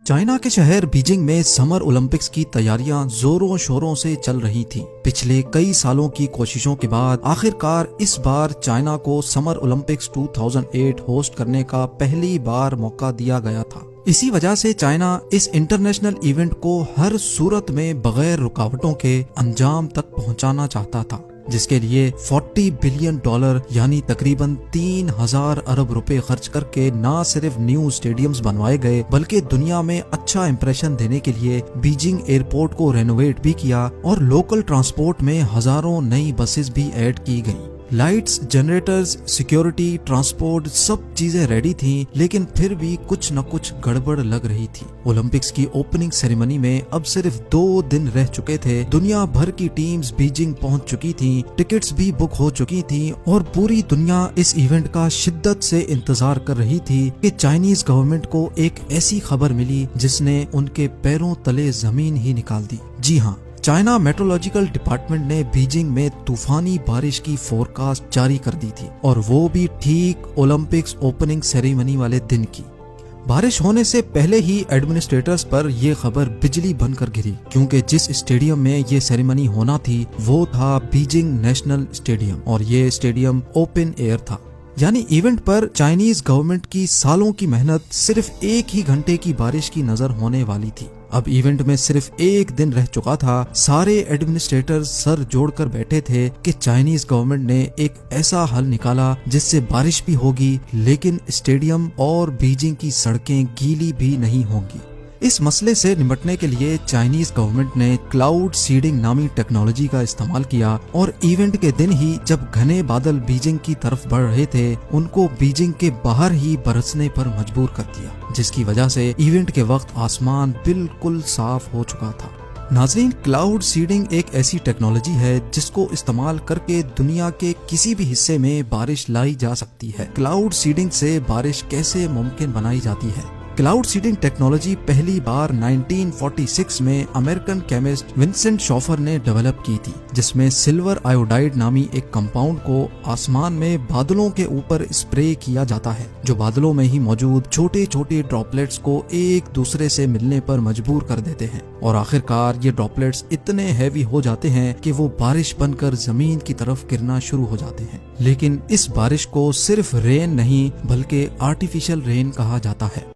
China के शहर Beijing में समर ओलंपिक्स की तैयारियां जोरों शोरों से चल रही थीं। पिछले कई सालों की कोशिशों के बाद आखिरकार इस बार चाइना को समर ओलंपिक्स 2008 होस्ट करने का पहली बार मौका दिया गया था। इसी वजह से चाइना इस इंटरनेशनल इवेंट को हर सूरत में बगैर रुकावटों के अंजाम तक पहुंचाना चाहता था, जिसके लिए $40 बिलियन यानी तकरीबन 3000 अरब रुपए खर्च करके न सिर्फ न्यू स्टेडियम्स बनवाए गए बल्कि दुनिया में अच्छा इंप्रेशन देने के लिए बीजिंग एयरपोर्ट को रेनोवेट भी किया और लोकल ट्रांसपोर्ट में हजारों नई बसेस भी ऐड की गई। लाइट्स, जनरेटर्स, सिक्योरिटी, ट्रांसपोर्ट सब चीजें रेडी थीं, लेकिन फिर भी कुछ न कुछ गड़बड़ लग रही थी। ओलंपिक्स की ओपनिंग सेरेमनी में अब सिर्फ 2 दिन रह चुके थे। दुनिया भर की टीम्स बीजिंग पहुंच चुकी थीं, टिकट्स भी बुक हो चुकी थीं और पूरी दुनिया इस इवेंट का शिद्दत से इंतजार कर रही थी कि चाइनीज गवर्नमेंट को एक ऐसी खबर मिली जिसने उनके पैरों तले जमीन ही निकाल दी। जी हाँ, चाइना मेट्रोलॉजिकल डिपार्टमेंट ने बीजिंग में तूफानी बारिश की फोरकास्ट जारी कर दी थी, और वो भी ठीक ओलंपिक्स ओपनिंग सेरेमनी वाले दिन की। बारिश होने से पहले ही एडमिनिस्ट्रेटर्स पर यह खबर बिजली बनकर गिरी, क्योंकि जिस स्टेडियम में ये सेरेमनी होना थी वो था बीजिंग नेशनल स्टेडियम, और ये स्टेडियम ओपन एयर था। यानी इवेंट पर चाइनीज गवर्नमेंट की सालों की मेहनत सिर्फ 1 ही घंटे की बारिश की नजर होने वाली थी। अब इवेंट में सिर्फ 1 दिन रह चुका था। सारे एडमिनिस्ट्रेटर सर जोड़कर बैठे थे कि चाइनीज गवर्नमेंट ने एक ऐसा हल निकाला जिससे बारिश भी होगी लेकिन स्टेडियम और बीजिंग की सड़कें गीली भी नहीं होंगी। इस मसले से निपटने के लिए चाइनीज गवर्नमेंट ने क्लाउड सीडिंग नामी टेक्नोलॉजी का इस्तेमाल किया और इवेंट के दिन ही जब घने बादल बीजिंग की तरफ बढ़ रहे थे, उनको बीजिंग के बाहर ही बरसने पर मजबूर कर दिया, जिसकी वजह से इवेंट के वक्त आसमान बिल्कुल साफ हो चुका था। नाज़रीन, क्लाउड सीडिंग एक ऐसी टेक्नोलॉजी है जिसको इस्तेमाल करके दुनिया के किसी भी हिस्से में बारिश लाई जा सकती है। क्लाउड सीडिंग से बारिश कैसे मुमकिन बनाई जाती है? क्लाउड सीडिंग टेक्नोलॉजी पहली बार 1946 में अमेरिकन केमिस्ट विंसेंट शॉफर ने डेवलप की थी, जिसमें सिल्वर आयोडाइड नामी एक कंपाउंड को आसमान में बादलों के ऊपर स्प्रे किया जाता है, जो बादलों में ही मौजूद छोटे छोटे ड्रॉपलेट्स को एक दूसरे से मिलने पर मजबूर कर देते हैं, और आखिरकार ये ड्रॉपलेट्स इतने हैवी हो जाते हैं कि वो बारिश बनकर जमीन की तरफ गिरना शुरू हो जाते हैं। लेकिन इस बारिश को सिर्फ रेन नहीं बल्कि आर्टिफिशियल रेन कहा जाता है।